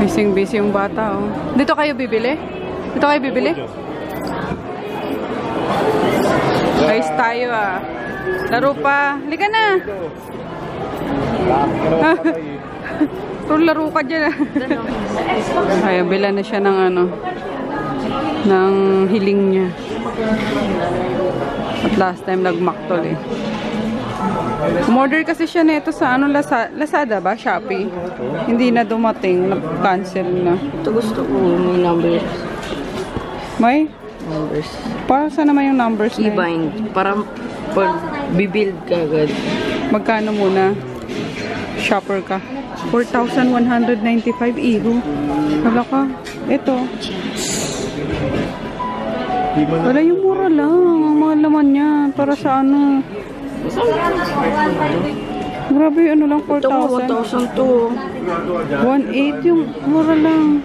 Busy yung bata, oh. Dito kayo bibili? Dito kayo bibili? Ayos tayo, ah. Laro pa. Halika na. Laro ka dyan, ah. Ay, bila na siya ng ano, ng hiling niya. At last time nagmaktol, eh. Umorder kasi siya nito sa ano, Lazada ba? Shopee. Hindi na dumating. Nag-cancel na. Ito gusto ko. May numbers. May? Numbers. Para saan naman yung numbers na yun? E-bind. Para pag bibuild ka agad. Magkano muna? Shopper ka. 4,195 euro. Wala ka. Ito. Wala yung mura lang. Ang mga laman niya. Para sa ano. Grabe, ano lang, 4,000. 1,000 to. 1,800 yung mura lang.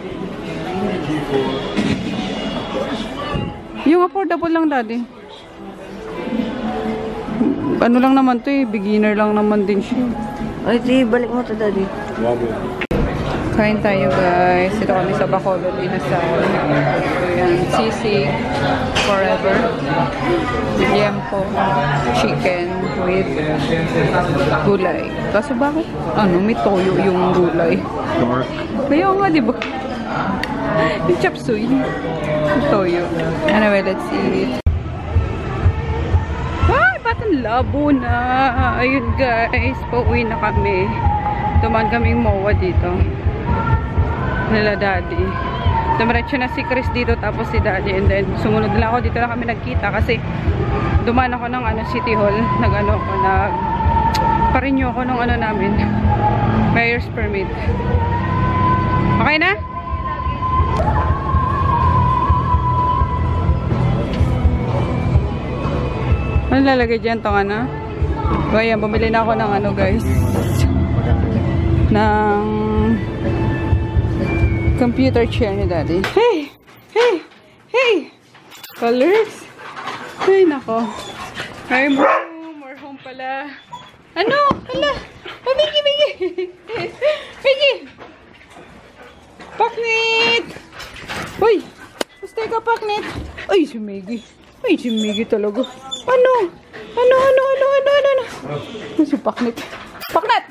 Yung affordable lang, daddy. Ano lang naman to eh, beginner lang naman din siya. Ay, di, balik mo to, daddy. Kain tayo, guys. Ito kami sa Bacolod, Inasal. Ayan, sisig forever. Liempo chicken with gulay. Kaso bakit? Ano, may toyo yung gulay. Kaya nga, diba? Yung chop suey. Yung toyo. Anyway, let's eat. Ay, batang labo na. Ayun, guys. Pauwi na kami. Dumaan kaming MOA dito. Nila daddy. Dumiretso na si Chris dito tapos si daddy, and then sumunod na ako. Dito na kami nagkita kasi dumaan ako ng ano, City Hall. Nag-ano ako, pa-renew ako ng ano namin, mayor's permit. Okay na? Ano lalagay dyan tong ano? Kaya bumili na ako ng ano, guys, ng computer chair ni daddy. Hey! Hey! Hey! Colors! Ay, nako. Ay, more home pala. Ano? Hala! Oh, Miggy! Miggy! Miggy! Paknit! Uy! Basta ka, Paknit! Ay, si Miggy. Ay, si Miggy talaga. Ano? Ano? Si Paknit. Paknit!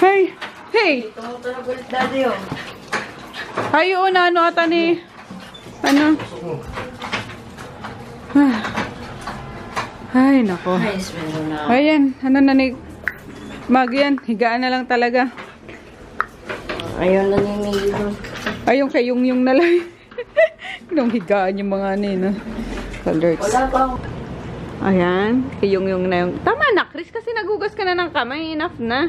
Hey! Hey! Tumutunog ulit, daddy, oh. Ayun, ano ata ni... Ano? Ay, nako. Nice, meron na. Ayan, ano na ni... Mag yan, higaan na lang talaga. Ayaw na ni Milo. Ayun kay yung na lang. Nung higaan yung mga ano, colors. Wala pa. Ayan, kay yung na yung... Tama na, Chris, kasi nagugas ka na ng kamay. Enough na.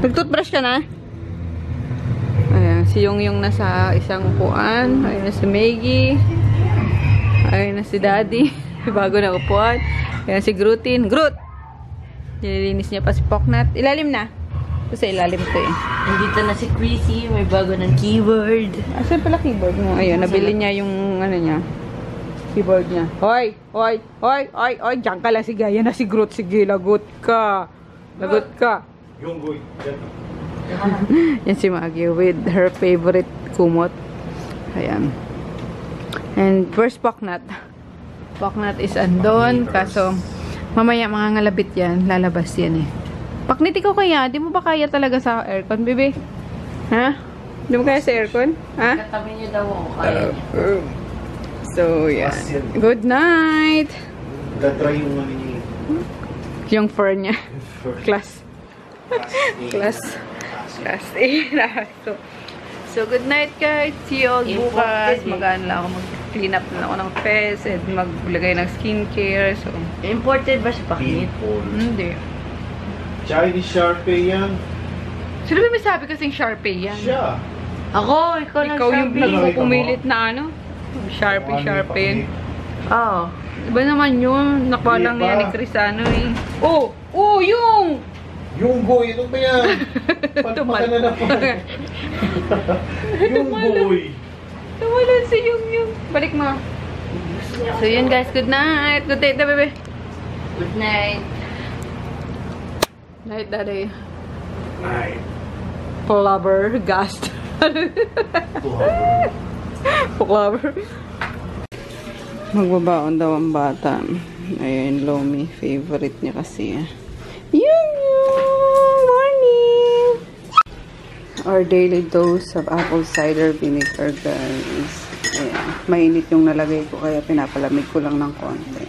Nag-toothbrush ka na? Ayan, si yung nasa isang upuan. Ayan na si Maggie. Ayan na si Daddy. Bago na upuan. Ayan si Grootin. Groot! Nililinis niya pa si Poknat. Ilalim na. Kasi ilalim to eh. Nandito na si Chrissy. May bago ng keyboard. Asan pala keyboard mo? Ayun, nabili niya yung ano niya. Keyboard niya. Hoy! Hoy! Hoy! Hoy! Hoy! Diyan ka lang si Gaya na si Groot. Sige, lagot ka. Lagot ka. Yung goy. Yan si Maggie with her favorite kumot. Ayan. And first Poknat. Poknat is andon. Kaso, mamaya mga ngalabit yan. Lalabas yan eh. Paknit ikaw kaya. Di mo ba kaya talaga sa aircon, bebe? Ha? Di mo kaya sa aircon? Ha? Katabi niyo daw ako. Kaya niya. So, yeah. Good night. Tatry yung ano niya. Yung fur niya. Class. Class A. So, good night guys. See you all bukas. Mag-ano lang ako. Mag-clean up na ako ng face and maglagay ng skincare. So, Imported ba si Paknit? hindi. Chinese Sharpie yan. Sino ba may sabi kasing Sharpie yan? Siya. Ako, ikaw lang Ikaw yung Sharpie. nagpupumilit na ano? Sharpie. Oo. Diba naman yun? Nakuha lang yan ni Chris ano eh. Oh, yung! Yung boy, ito ba yan? Palpakan na naman. Yung boy. Tumalan si yung. Balik mo. So yun guys, good night. Good night na bebe. Good night. Night daddy. Night. flubber, gast. Flubber. Magbabaon daw ang bata. Ayun, Lomi. Favorite niya kasi. Yun! Morning! Our daily dose of apple cider vinegar, guys. Ayan. Mainit yung nalagay ko, kaya pinapalamig ko lang ng konti.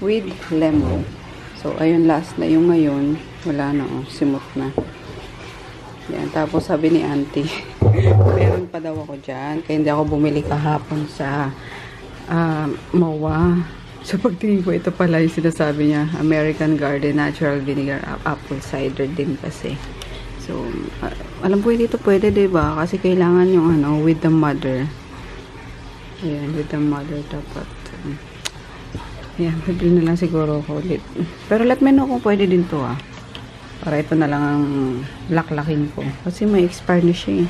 With lemon. So, ayun, last na yung ngayon. Wala na, oh. Simot na. Yan. Tapos, sabi ni auntie, meron pa daw ako dyan. Kaya hindi ako bumili kahapon sa MOA. So, pagtingin ko, ito pala yung sinasabi niya. American Garden Natural Vinegar Apple Cider din kasi. So, alam ko dito pwede, diba? Kasi kailangan yung with the mother. Ayan, with the mother dapat. Ayan, bibili na lang siguro ako ulit. Pero let me know kung pwede din to, Para ito na lang ang laklakin ko. Kasi may expire na siya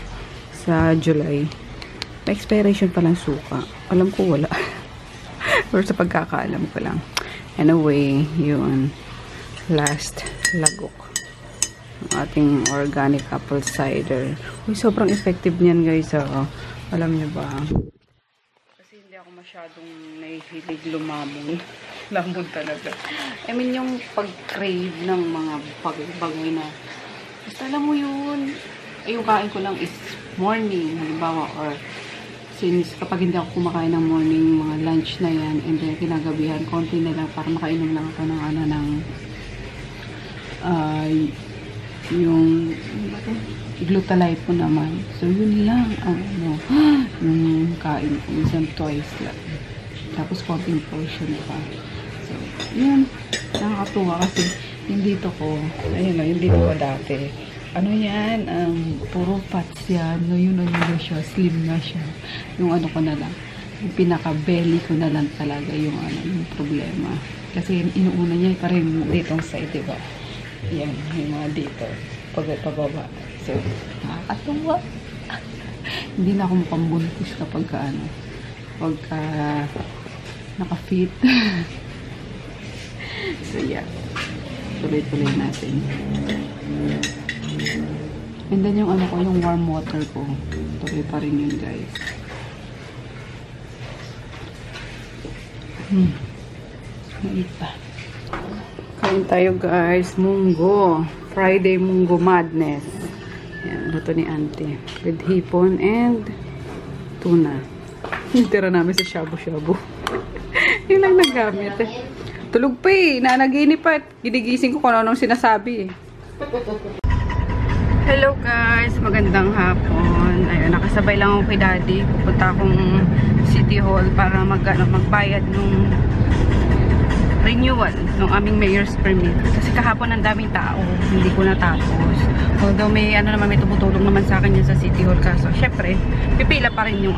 sa July. May expiration pa lang suka. Alam ko wala. Pero sa pagkakaalam ko lang. Anyway, yun. Last lagok. Ating organic apple cider. Uy, sobrang effective niyan, guys. Alam niyo ba? Kasi hindi ako masyadong nahihilig lumamon. Lamon talaga. I mean, yung pag-crave ng mga bagay na basta alam mo yun. Yung kain ko lang is morning, halimbawa, or since kapag hindi ako kumakain ng morning, mga lunch na yan, and then kinagabihan, konti na lang para makainom lang ako ng yung glutathione po naman. So, yun lang ang yung kain ko. Minsan twice lang. Tapos, konting portion pa. So, yun. Nakakatuwa kasi yung dito ko, ayun yung dito ko dati. Ano yan? Puro fats yan. Ngayon na siya. Slim na siya. Yung ko na lang. Yung pinaka-belly ko na lang talaga yung yung problema. Kasi inuuna niya pa rin ditong side, diba? Yan. Yung mga dito. Pababa. So, nakakatuwa. Hindi na ako mapambuntis kapag pagka naka-fit. So, yeah. Tuloy-tuloy natin. And then yung yung warm water ko. Tuloy pa rin yun, guys. Mainit pa. Kain tayo, guys. Munggo. Friday munggo madness. Yan, luto ni auntie. With hipon and tuna. Tira namin sa shabu-shabu. Yun lang nagamit Tulog pa nanaginip pa. Ginigising ko kung anong sinasabi Hello guys, magandang hapon. Ayun, nakasabay lang ako kay daddy. Pupunta akong City Hall para magbayad nung renewal ng aming mayor's permit. Kasi kahapon ang daming tao, hindi ko natapos. Although may may tumutulong naman sa akin yun sa City Hall, kaso syempre, pipila pa rin yung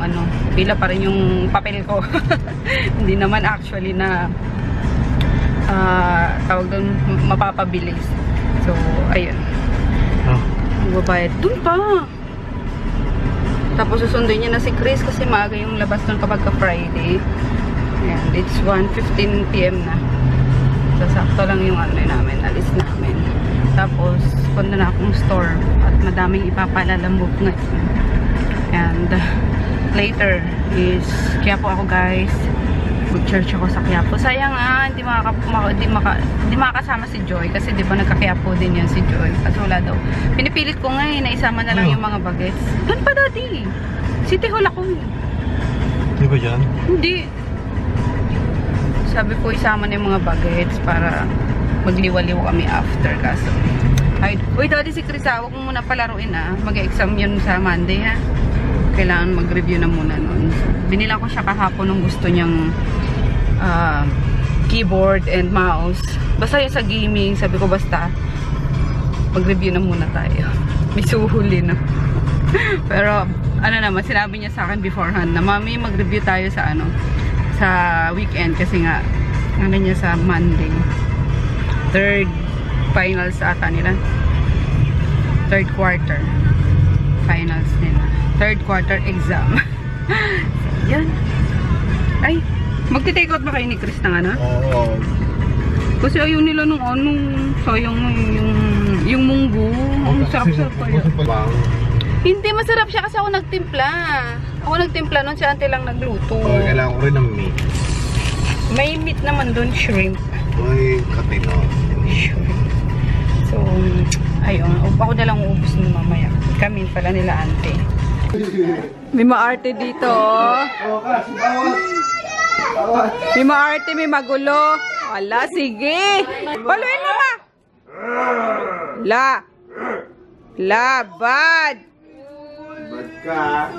pila pa rin yung papel ko. Hindi naman actually na tawag doon mapapabilis. So, ayun. Magbabayad. Dun pa! Tapos susunduin niya na si Chris kasi maaga yung labas nun kapag ka-Friday. Ayan, it's 1:15 PM na. So, sakto lang yung namin, alis namin. Tapos, punta na akong store at madaming ipapalalamove ngayon. And, later is Quiapo ako, guys. Mag-church ako sa Quiapo. Sayang hindi makakasama si Joy kasi di ba nagka-Quiapo din yan si Joy. Kasi wala daw. Pinipilit ko nga na isama na lang yung mga bagets. Doon pa dati. City Hall ako. Di ba dyan? Hindi. Sabi ko isama na yung mga bagets para magliwaliw kami after. Kaso, uy, dati si Chris, huwag mo muna palaruin mag-exam yun sa Monday Kailangan mag-review na muna nun. So, binilang ko siya kahapon nung gusto niyang keyboard and mouse. Basta yung sa gaming, sabi ko basta mag-review na muna tayo. May suhuli na. Pero naman, sinabi niya sa akin beforehand na mami, mag-review tayo sa sa weekend kasi nga niya sa Monday. Third finals ata nila. Third quarter finals nila. Third quarter exam. Yan. Ay, magti-take out ba kayo ni Chris ng Oo. Kasi ayaw nila nung sayang yung munggo. Ang Sarap-sarap pa yun. Bang. Hindi, masarap siya kasi ako nagtimpla. Ako nagtimpla nun, si ate lang nagluto. Oh, kailangan ko rin ng meat. May meat naman dun, shrimp. Uy, katino. So, ayun. Ako na lang uubos nun mamaya. Kami pala nila ante. May maarte dito. May maarte, may magulo. Wala, sige. Paluin mo ma. Bad. Bad ka.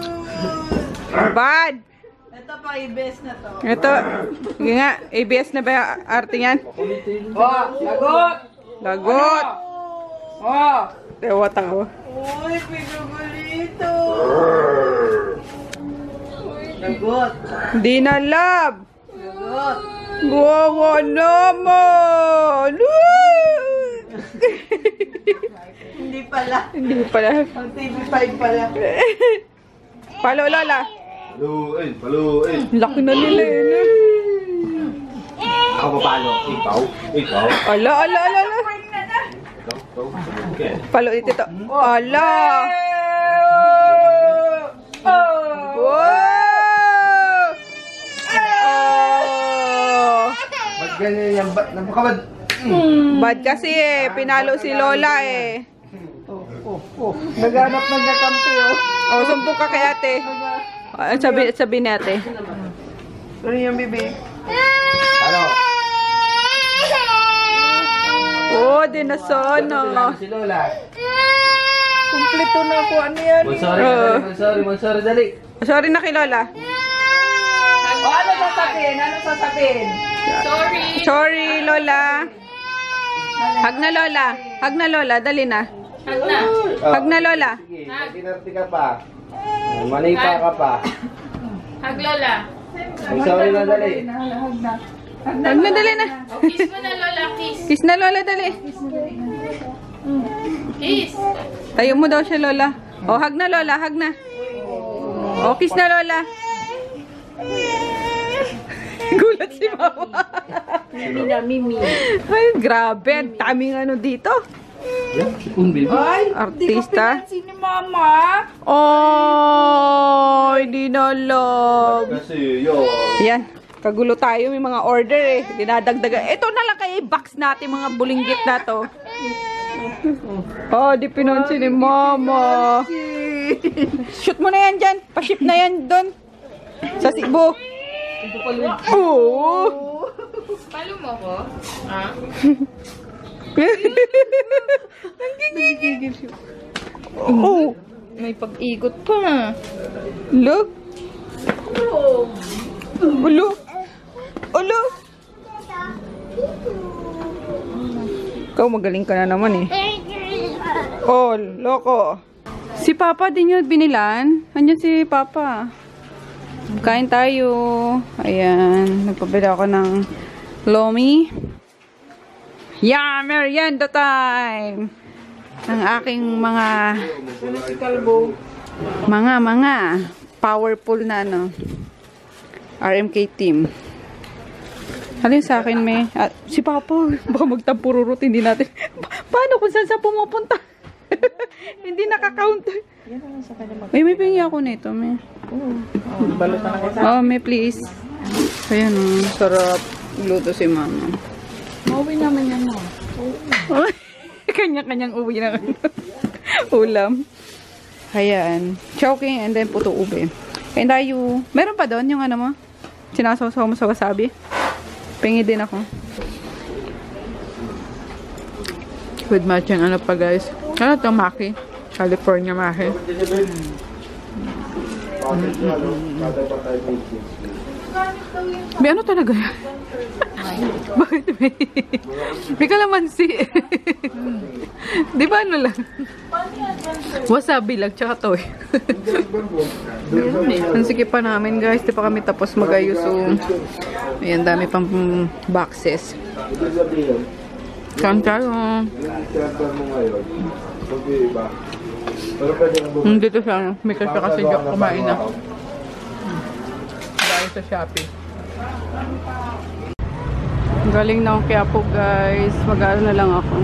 Bad. Ito pa, i-best na to. Ito. Sige nga, ABS na ba yung arte yan? Lagot. Tewat ako. Uy, pinugulito. Lagot. Hindi na love. Lagot. Gawa naman. Hindi pala. Hindi pala. Ang TV5 pala. Palo, Lola. Paluin. Laki na nila yun. Ako papalo. Ikaw. Ala. Palo dito to. Ala. Wow! Ba't ganyan yan? Napakabad. Bad kasi eh. Pinalo si Lola eh. Naghanap ng kakampi, oh. Oh, sumbong ka kay ate. Sabi ni ate. Ano yung bibi? Ano? Oh, di na sana. Si Lola. Kumpleto na ako. Ano yan? Sorry, dali. Sorry na kay Lola. Ano sasabihin? Sorry, Lola. Hag na, Lola. Dali na. Hag na, Lola. Sige, kinarti ka pa. Manipa ka pa. Hag Lola. Sorry na, dali. Hag na, dali na. Kiss mo na Lola, kiss. Kiss na, Lola, dali. Kiss. Tayo mo daw siya, Lola. Oh, hag na, Lola. Hag na. Oh, kiss na, Lola. Gulat si Mama. Mimi. Ay, grabe. Ang daming ano dito. Ay, Artista. si ni Mama. Oh, hindi na love. Kasi yun. Yan. Kagulo tayo. May mga order eh. Dinadagdagan. Ito na lang kayo i-box natin mga bulinggit na to. Oh, di pinonsin ni Mama. Shoot mo na yan dyan. Pa-ship na yan doon. Sa Cebu. Oo. Palo mo ko? Ah? Nanggigigil siya. Oh. May pag-ikot pa. Look. Ulo. Ulo. Ikaw magaling ka na naman eh. Oh, loko. Si Papa din yun binilan. Andiyan si Papa. Kain tayo. Ayan. Nagpabila ako ng lomi. Yeah, merienda time. Ang aking mga powerful na ano. RMK team. Halin sa akin may si Papa. Baka magtampururot hindi natin. Paano kung saan sa pumupunta? Hindi nakakount. May pingi ako nito, may. Oh, may please. Ayan, sarap. Luto si Mama. Mauwi naman yan, mo. Kanya-kanyang uwi na ulam. Ayan. Chowking and then puto ube. And tayo, meron pa doon yung ano mo? Sinasaw-saw mo sa wasabi? Pingi din ako. With matching ano pa guys. Ano ito? Maki. California Maki. May ano talaga yan? Bakit may kalamansi? Di ba ano lang? Wasabi lang, tsaka toy. Ang sikip pa namin guys, di pa kami tapos mag-ayos. So, ayan, dami pang boxes. Kain tayo. Dito siya, may kasi Joke kumain na. Dahil sa Shopee. Galing na akong Quiapo guys. Mag-ano na lang ako.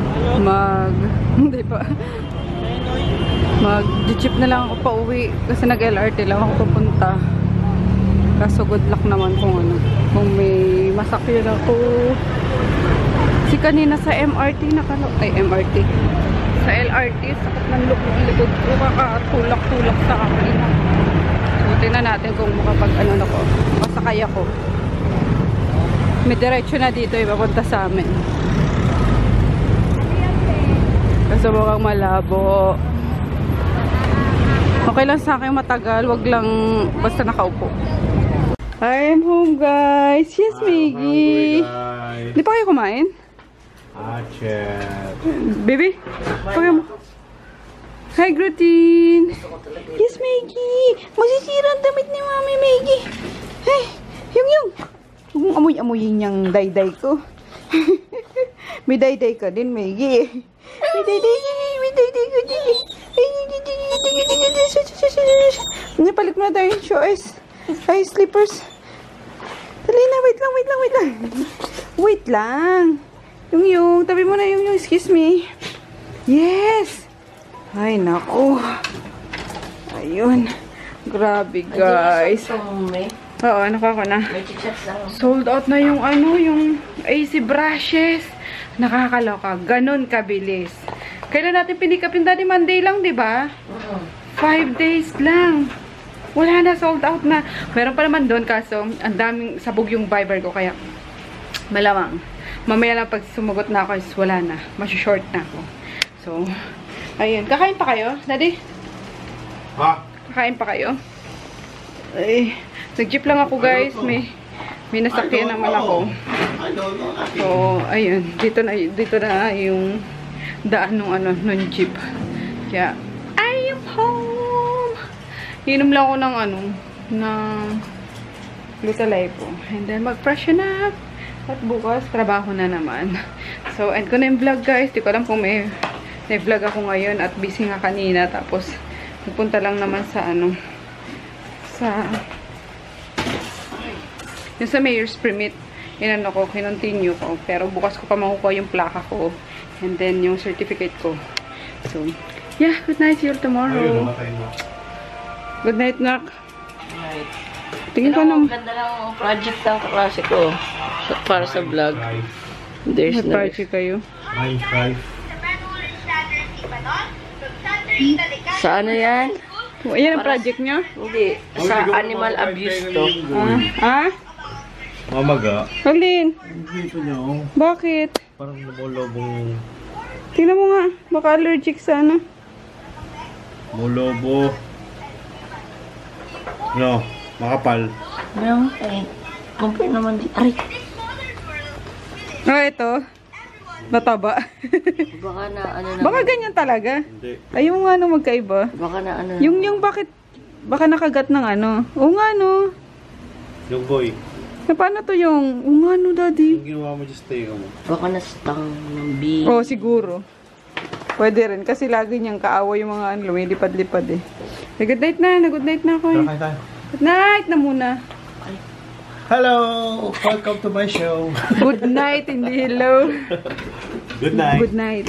Hindi pa. Mag-jeep na lang ako pa uwi kasi nag-LRT lang ako papunta. Kaso good luck naman kung ano. Kung may masakyan ako. Si kanina sa MRT MRT. Sa LRT, sakit ng likod ko. Kakatulak-tulak sa akin. So, tingnan natin kung makapag ano na ko. Masakay ako. May diretsyo na dito, ipapunta sa amin. Kasi mukhang malabo. Okay lang sa akin matagal, wag lang basta nakaupo. I am home, guys. Yes, Miggy. Di pa kayo kumain? Chet. Baby? Okay mo. Hi, Grutine. Yes, Miggy. Masisira ang damit ni Mami, Miggy. Hey, yung. Huwag mong amoy-amoyin niyang day-day ko. May day-day ka din, Miggy. May day-day ko din. Palit mo na tayo yung shoes. Ay, slippers. Dali na, wait lang. Wait lang. Yung, tabi mo na yung, excuse me. Yes. Ay, naku. Ayun. Grabe, guys. Oo, nakaka na. Sold out na yung yung AC brushes. Nakakaloka. Ganon kabilis. Kailan natin pinikapin dati? Monday lang, di ba? 5 days lang. Wala na, sold out na. Meron pa naman doon, kaso ang daming sabog yung Viber ko, kaya malamang. Mamaya lang pag sumugot na ako, is wala na. Mas-short na ako. So, ayun. Kakain pa kayo, Daddy? Ha? Kakain pa kayo? Ay, nag-jeep lang ako, guys. May nasakyan naman ako. I don't know. So, ayun. Dito na yung daan nung jeep. Kaya, I am home! Inom lang ako ng Glutalipo. And then, mag-freshen up. At bukas, trabaho na naman. So, end ko na yung vlog, guys. Di ko alam kung may vlog ako ngayon at busy nga kanina. Tapos, nagpunta lang naman sa yung sa mayor's permit. Kinontinue ko. Pero bukas ko pa makukuha yung plaka ko. And then, yung certificate ko. So, yeah. Good night. See you tomorrow. Good night, Nak. Right. Tingin ko nung... Ganda lang project ng kaklase ko. Para sa vlog. There's May no... party kayo. Sa ano yan? Ayan ang project nyo? Hindi. Sa animal abuse to. Mamaga. Alin? Dito niya, oh. Bakit? Parang lumulobong Tingnan mo nga. Baka allergic sa ano. mulobo. No, makapal. Meron eh. Compare naman di. Aray. Ito. Nataba. Baka na ano na. Baka ganyan talaga. Hindi. Ayaw nga magkaiba. Baka na ano. Yung bakit, baka nakagat ng ano. Oo nga no. Yung boy. Paano to yung, oo nga no, Daddy. Yung ginawa mo, just stay mo. Baka na-stung ng bee. Oo, siguro. Pwede rin. Kasi lagi niyang kaaway yung mga lumilipad-lipad eh. Good night na. Good night na ako. Kain tayo. Good night na muna. Hello! Welcome to my show. Good night, hindi hello. Good night. Good night.